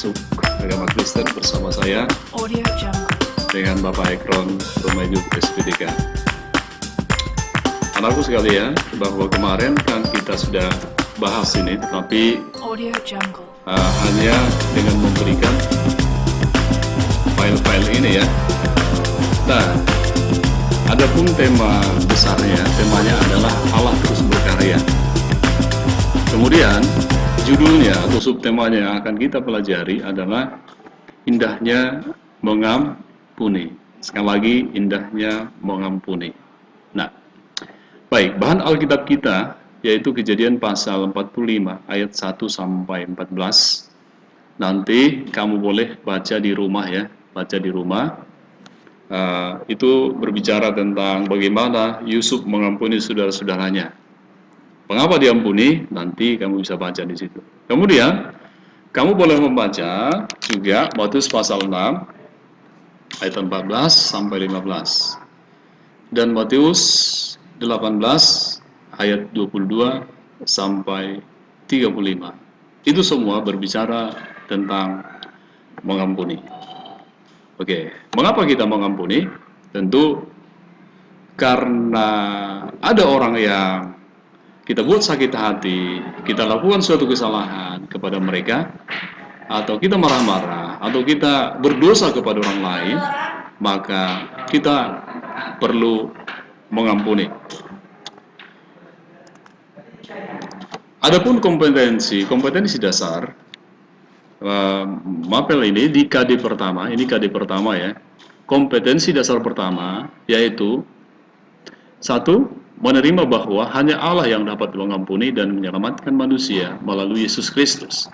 masuk agama Kristen bersama saya Audio Jungle. dengan Bapak Ekron Romayu SPDK. Anakku sekalian, bahwa kemarin kan kita sudah bahas ini, tetapi Audio Jungle. hanya dengan memberikan file-file ini ya. Nah, adapun tema besarnya, temanya adalah Allah terus berkarya. Kemudian judulnya atau subtemanya yang akan kita pelajari adalah indahnya mengampuni. Sekali lagi, indahnya mengampuni. Nah, baik, bahan Alkitab kita yaitu Kejadian pasal 45 ayat 1 sampai 14. Nanti kamu boleh baca di rumah ya, baca di rumah. Itu berbicara tentang bagaimana Yusuf mengampuni saudara-saudaranya. Mengapa diampuni? Nanti kamu bisa baca di situ. Kemudian kamu boleh membaca juga Matius pasal 6 ayat 14 sampai 15 dan Matius 18 ayat 22 sampai 35. Itu semua berbicara tentang mengampuni. Oke, mengapa kita mengampuni? Tentu karena ada orang yang kita buat sakit hati, kita lakukan suatu kesalahan kepada mereka, atau kita marah-marah, atau kita berdosa kepada orang lain, maka kita perlu mengampuni. Adapun kompetensi dasar, mapel ini di KD pertama, ini KD pertama ya, kompetensi dasar pertama yaitu satu, menerima bahwa hanya Allah yang dapat mengampuni dan menyelamatkan manusia melalui Yesus Kristus.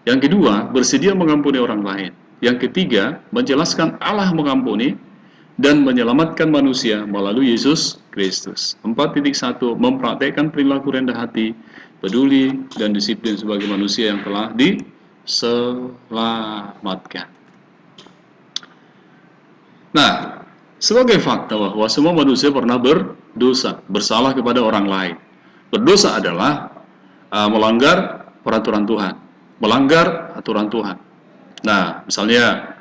Yang kedua, bersedia mengampuni orang lain. Yang ketiga, menjelaskan Allah mengampuni dan menyelamatkan manusia melalui Yesus Kristus. 4.1, mempraktekkan perilaku rendah hati, peduli, dan disiplin sebagai manusia yang telah diselamatkan. Nah, sebagai fakta bahwa semua manusia pernah berdosa, bersalah kepada orang lain. Berdosa adalah melanggar peraturan Tuhan, melanggar aturan Tuhan. Nah, misalnya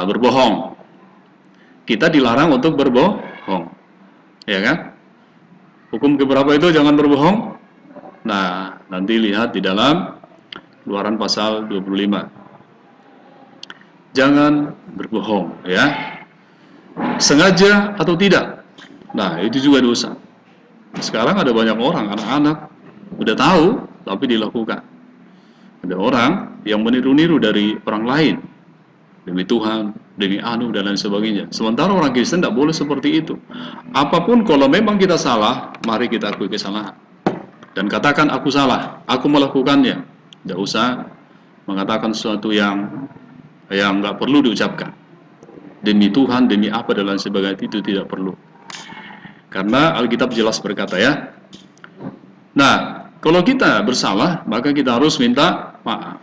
berbohong. Kita dilarang untuk berbohong, ya kan? Hukum keberapa itu jangan berbohong? Nah, nanti lihat di dalam Keluaran pasal 25. Jangan berbohong, ya. Sengaja atau tidak. Nah, itu juga dosa. Sekarang ada banyak orang, anak-anak udah tahu tapi dilakukan. Ada orang yang meniru-niru dari orang lain demi Tuhan, demi anu dan lain sebagainya. Sementara orang Kristen tidak boleh seperti itu. Apapun kalau memang kita salah, mari kita akui kesalahan dan katakan aku salah, aku melakukannya. Tidak usah mengatakan sesuatu yang nggak perlu diucapkan. Demi Tuhan, demi apa dan lain sebagainya, itu tidak perlu. Karena Alkitab jelas berkata ya. Nah, kalau kita bersalah, maka kita harus minta maaf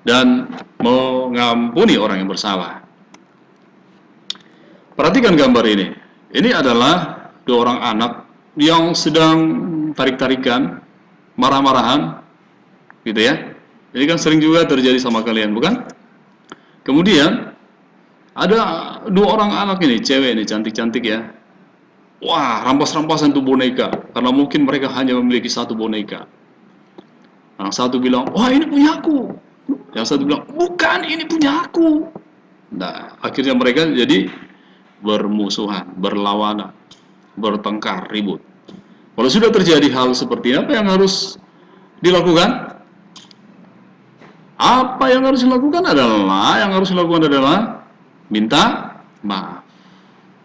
dan mengampuni orang yang bersalah. Perhatikan gambar ini. Ini adalah dua orang anak yang sedang tarik-tarikan, marah-marahan, gitu ya. Ini kan sering juga terjadi sama kalian, bukan? Kemudian ada dua orang anak ini, cewek ini cantik-cantik ya. Wah, rampas-rampasan tuh boneka, karena mungkin mereka hanya memiliki satu boneka. Yang satu bilang, wah ini punya aku. Yang satu bilang, bukan, ini punya aku. Nah, akhirnya mereka jadi bermusuhan, berlawanan, bertengkar, ribut. Kalau sudah terjadi hal seperti ini, apa yang harus dilakukan? Apa yang harus dilakukan adalah minta maaf.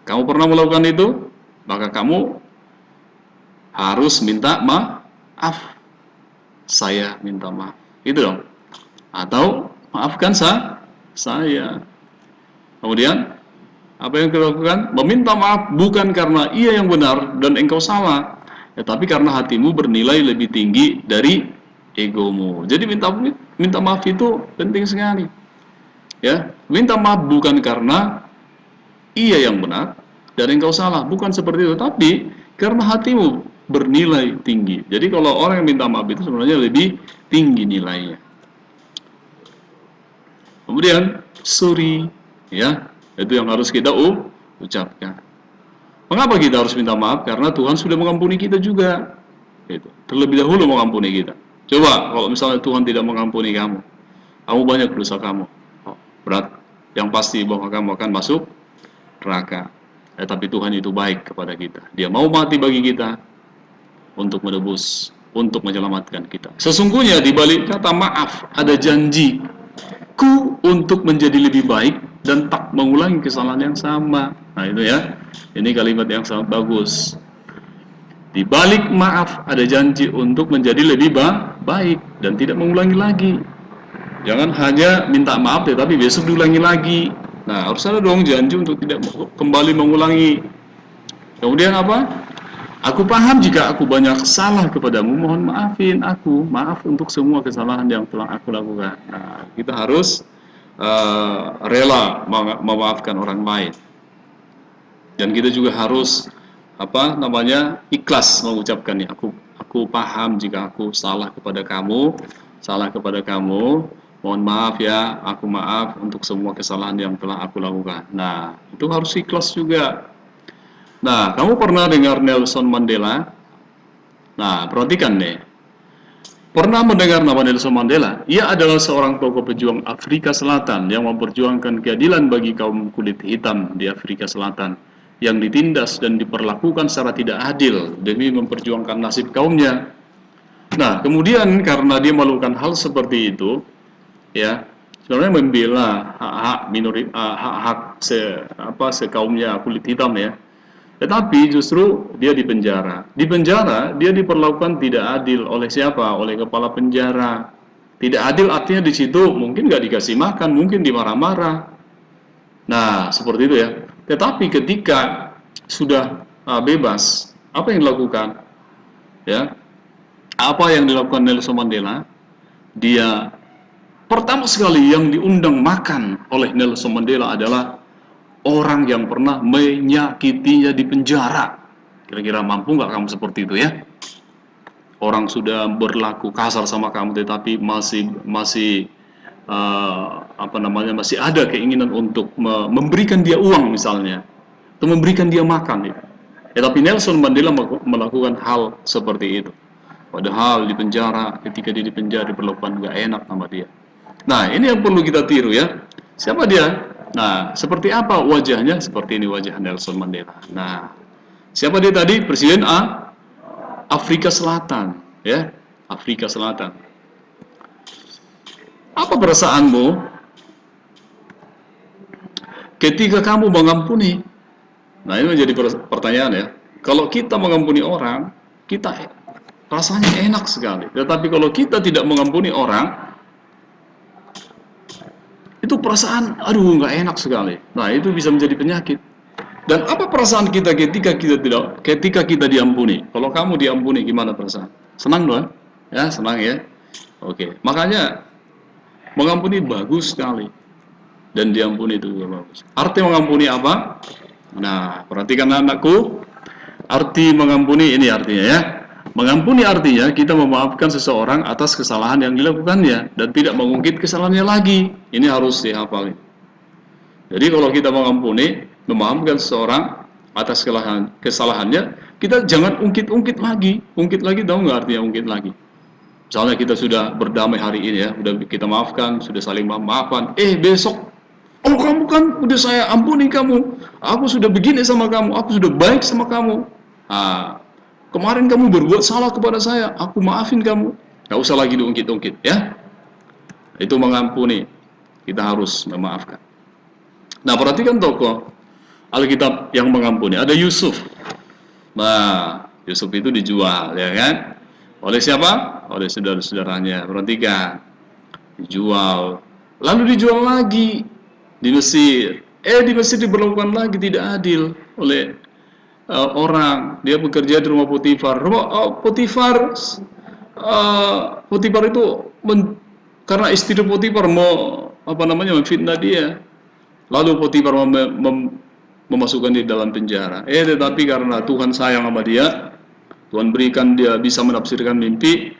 Kamu pernah melakukan itu? Maka kamu harus minta maaf. Saya minta maaf. Itu dong. Atau maafkan saya. Kemudian apa yang kita lakukan? Meminta maaf bukan karena ia yang benar dan engkau salah, tetapi karena hatimu bernilai lebih tinggi dari egomu. Jadi minta maaf itu penting sekali. Ya, minta maaf bukan karena ia yang benar dan engkau salah, bukan seperti itu, tapi karena hatimu bernilai tinggi. Jadi kalau orang yang minta maaf itu sebenarnya lebih tinggi nilainya. Kemudian sorry, ya, itu yang harus kita ucapkan. Mengapa kita harus minta maaf? Karena Tuhan sudah mengampuni kita juga. Gitu. Terlebih dahulu mengampuni kita. Coba kalau misalnya Tuhan tidak mengampuni kamu, banyak dosa kamu, berat, yang pasti bahwa kamu akan masuk neraka. Tapi Tuhan itu baik kepada kita. Dia mau mati bagi kita untuk menebus, untuk menyelamatkan kita. Sesungguhnya di balik kata maaf ada janji ku untuk menjadi lebih baik dan tak mengulangi kesalahan yang sama. Nah itu ya, ini kalimat yang sangat bagus. Di balik maaf ada janji untuk menjadi lebih baik dan tidak mengulangi lagi. Jangan hanya minta maaf tetapi besok diulangi lagi. Nah harus ada dong janji untuk tidak kembali mengulangi. Kemudian apa? Aku paham jika aku banyak salah kepadamu, mohon maafin aku. Maaf untuk semua kesalahan yang telah aku lakukan. Nah, kita harus rela memaafkan orang lain. Dan kita juga harus ikhlas mengucapkannya. Aku paham jika aku salah kepada kamu. Mohon maaf ya, aku maaf untuk semua kesalahan yang telah aku lakukan. Nah, itu harus ikhlas juga. Nah, kamu pernah dengar Nelson Mandela? Nah, perhatikan nih. Pernah mendengar nama Nelson Mandela? Ia adalah seorang tokoh pejuang Afrika Selatan yang memperjuangkan keadilan bagi kaum kulit hitam di Afrika Selatan yang ditindas dan diperlakukan secara tidak adil demi memperjuangkan nasib kaumnya. Nah, kemudian karena dia melakukan hal seperti itu, ya, sebenarnya membela hak-hak sekaumnya kulit hitam ya. Tetapi justru dia dipenjara. Di penjara dia diperlakukan tidak adil oleh siapa? Oleh kepala penjara. Tidak adil artinya di situ mungkin nggak dikasih makan, mungkin dimarah-marah. Nah, seperti itu ya. Tetapi ketika sudah bebas, apa yang dilakukan? Ya, apa yang dilakukan Nelson Mandela? Dia pertama sekali yang diundang makan oleh Nelson Mandela adalah orang yang pernah menyakitinya di penjara. Kira-kira mampu nggak kamu seperti itu ya? Orang sudah berlaku kasar sama kamu, tetapi masih ada keinginan untuk memberikan dia uang misalnya, atau memberikan dia makan. Ya. Tapi Nelson Mandela melakukan hal seperti itu. Padahal di penjara, ketika dia di penjara diperlakukan nggak enak sama dia. Nah, ini yang perlu kita tiru ya. Siapa dia? Nah, seperti apa wajahnya? Seperti ini wajah Nelson Mandela. Nah, siapa dia tadi? Presiden Afrika Selatan, ya, Afrika Selatan. Apa perasaanmu ketika kamu mengampuni? Nah, ini menjadi pertanyaan ya. Kalau kita mengampuni orang, kita rasanya enak sekali. Tetapi kalau kita tidak mengampuni orang, itu perasaan, aduh nggak enak sekali. Nah itu bisa menjadi penyakit. Dan apa perasaan kita ketika kita diampuni? Kalau kamu diampuni gimana perasaan? Senang dong? Ya senang ya. Oke. Makanya mengampuni bagus sekali. Dan diampuni itu juga bagus. Arti mengampuni apa? Nah perhatikan anakku. Arti mengampuni ini artinya ya. Mengampuni artinya kita memaafkan seseorang atas kesalahan yang dilakukannya dan tidak mengungkit kesalahannya lagi. Ini harus dihafal. Jadi kalau kita mengampuni, memaafkan seseorang atas kesalahannya, kita jangan ungkit-ungkit lagi. Ungkit lagi tahu nggak artinya ungkit lagi? Misalnya kita sudah berdamai hari ini ya, sudah kita maafkan, sudah saling maafkan. Besok, oh kamu kan udah saya ampuni kamu. Aku sudah begini sama kamu, aku sudah baik sama kamu. Nah, kemarin kamu berbuat salah kepada saya, aku maafin kamu. Gak usah lagi diungkit-ungkit, ya. Itu mengampuni. Kita harus memaafkan. Nah, perhatikan tokoh Alkitab yang mengampuni. Ada Yusuf. Nah, Yusuf itu dijual, ya kan? Oleh siapa? Oleh saudara-saudaranya. Perhatikan. Dijual. Lalu dijual lagi di Mesir. Di Mesir diperlakukan lagi tidak adil oleh orang. Dia bekerja di rumah Potifar. Potifar itu karena istri Potifar mau memfitnah dia. Lalu Potifar memasukkan dia dalam penjara. Tetapi karena Tuhan sayang sama dia, Tuhan berikan dia bisa menafsirkan mimpi.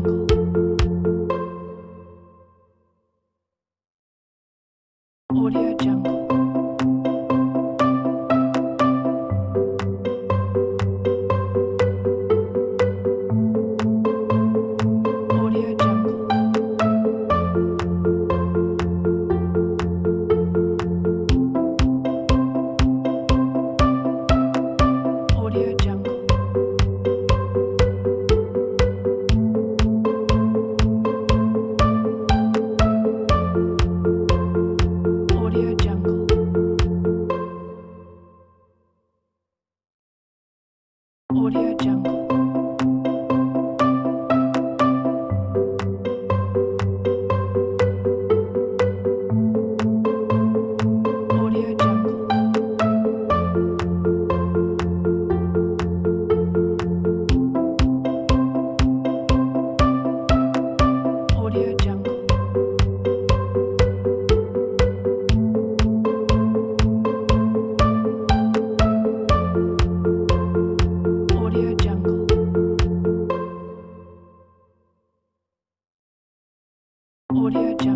Audio Jungle.